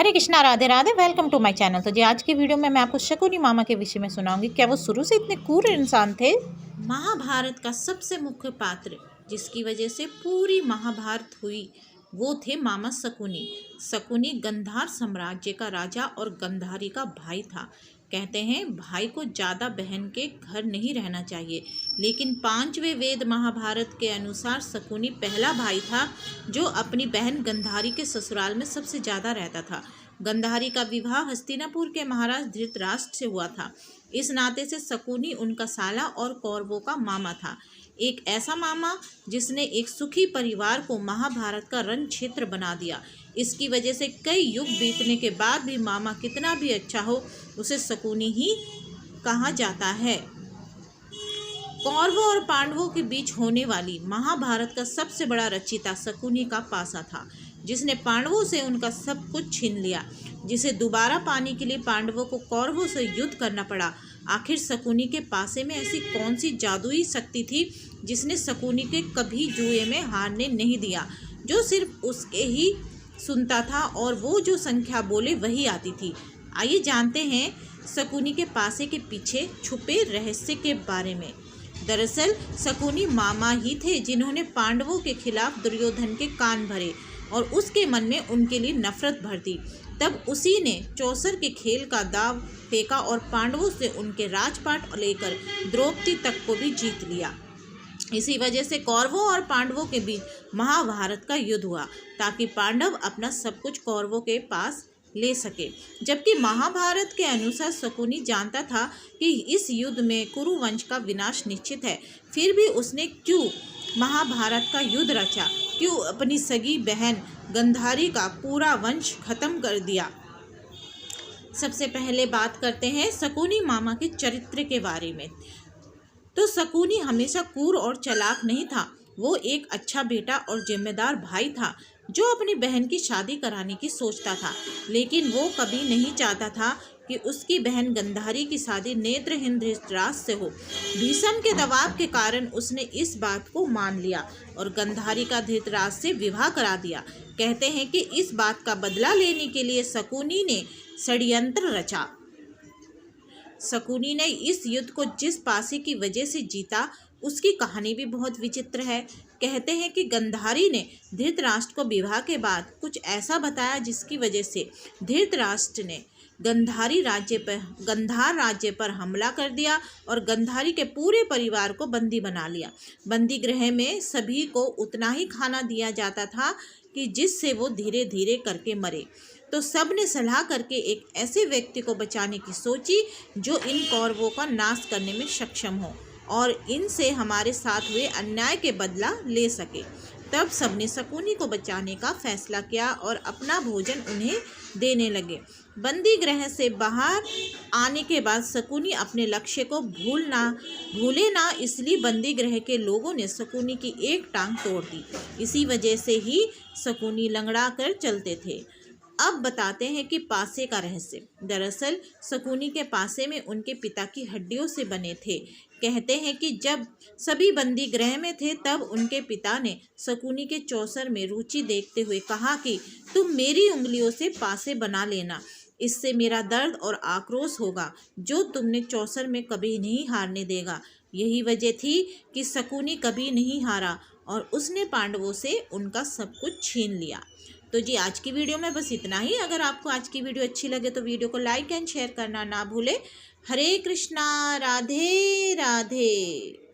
Hare Krishna, Radhe Radhe. Welcome to my channel. तो जी आज की वीडियो में मैं आपको शकुनी मामा के विषय में सुनाऊंगी। क्या वो शुरू से इतने क्रूर इंसान थे? महाभारत का सबसे मुख्य पात्र जिसकी वजह से पूरी महाभारत हुई वो थे मामा शकुनी। शकुनी गंधार साम्राज्य का राजा और गंधारी का भाई था। कहते हैं भाई को ज़्यादा बहन के घर नहीं रहना चाहिए, लेकिन पांचवें वेद महाभारत के अनुसार शकुनी पहला भाई था जो अपनी बहन गंधारी के ससुराल में सबसे ज़्यादा रहता था। गंधारी का विवाह हस्तिनापुर के महाराज धृतराष्ट्र से हुआ था। इस नाते से शकुनी उनका साला और कौरवों का मामा था। एक ऐसा मामा जिसने एक सुखी परिवार को महाभारत का रण क्षेत्र बना दिया। इसकी वजह से कई युग बीतने के बाद भी मामा कितना भी अच्छा हो, उसे शकुनी ही कहा जाता है। कौरवों और पांडवों के बीच होने वाली महाभारत का सबसे बड़ा रचयिता शकुनी का पासा था, जिसने पांडवों से उनका सब कुछ छीन लिया, जिसे दोबारा पाने के लिए पांडवों को कौरवों से युद्ध करना पड़ा। आखिर शकुनी के पासे में ऐसी कौन सी जादुई शक्ति थी जिसने शकुनी के कभी जुए में हारने नहीं दिया, जो सिर्फ उसके ही सुनता था और वो जो संख्या बोले वही आती थी। आइए जानते हैं शकुनी के पासे के पीछे छुपे रहस्य के बारे में। दरअसल शकुनी मामा ही थे जिन्होंने पांडवों के खिलाफ दुर्योधन के कान भरे और उसके मन में उनके लिए नफरत भर दी। तब उसी ने चौसर के खेल का दाव फेंका और पांडवों से उनके राजपाट लेकर द्रौपदी तक को भी जीत लिया। इसी वजह से कौरवों और पांडवों के बीच महाभारत का युद्ध हुआ, ताकि पांडव अपना सब कुछ कौरवों के पास ले सके। जबकि महाभारत के अनुसार शकुनी जानता था कि इस युद्ध में कुरु वंश का विनाश निश्चित है, फिर भी उसने क्यों महाभारत का युद्ध रचा, क्यों अपनी सगी बहन गंधारी का पूरा वंश खत्म कर दिया। सबसे पहले बात करते हैं शकुनी मामा के चरित्र के बारे में। तो शकुनी हमेशा क्रूर और चालाक नहीं था। वो एक अच्छा बेटा और जिम्मेदार भाई था जो अपनी बहन की शादी कराने की सोचता था, लेकिन वो कभी नहीं चाहता था कि उसकी बहन गंधारी की शादी नेत्रहीन धृतराष्ट्र से हो। भीष्म के दबाव के कारण उसने इस बात को मान लिया और गंधारी का धृतराष्ट्र से विवाह करा दिया। कहते हैं कि इस बात का बदला लेने के लिए शकुनी ने षड्यंत्र रचा। शकुनी ने इस युद्ध को जिस पासे की वजह से जीता, उसकी कहानी भी बहुत विचित्र है। कहते हैं कि गंधारी ने धृतराष्ट्र को विवाह के बाद कुछ ऐसा बताया जिसकी वजह से धृतराष्ट्र ने गंधार राज्य पर हमला कर दिया और गंधारी के पूरे परिवार को बंदी बना लिया। बंदी गृह में सभी को उतना ही खाना दिया जाता था कि जिससे वो धीरे धीरे करके मरे। तो सब ने सलाह करके एक ऐसे व्यक्ति को बचाने की सोची जो इन कौरवों का नाश करने में सक्षम हो और इनसे हमारे साथ हुए अन्याय के बदला ले सके। तब सबने शकुनी को बचाने का फैसला किया और अपना भोजन उन्हें देने लगे। बंदी गृह से बाहर आने के बाद शकुनी अपने लक्ष्य को भूले ना, इसलिए बंदी गृह के लोगों ने शकुनी की एक टांग तोड़ दी। इसी वजह से ही शकुनी लंगड़ा कर चलते थे। अब बताते हैं कि पासे का रहस्य। दरअसल शकुनी के पासे में उनके पिता की हड्डियों से बने थे। कहते हैं कि जब सभी बंदी गृह में थे तब उनके पिता ने शकुनी के चौसर में रुचि देखते हुए कहा कि तुम मेरी उंगलियों से पासे बना लेना, इससे मेरा दर्द और आक्रोश होगा जो तुमने चौसर में कभी नहीं हारने देगा। यही वजह थी कि शकुनी कभी नहीं हारा और उसने पांडवों से उनका सब कुछ छीन लिया। तो जी आज की वीडियो में बस इतना ही। अगर आपको आज की वीडियो अच्छी लगे तो वीडियो को लाइक एंड शेयर करना ना भूले। हरे कृष्णा, राधे राधे।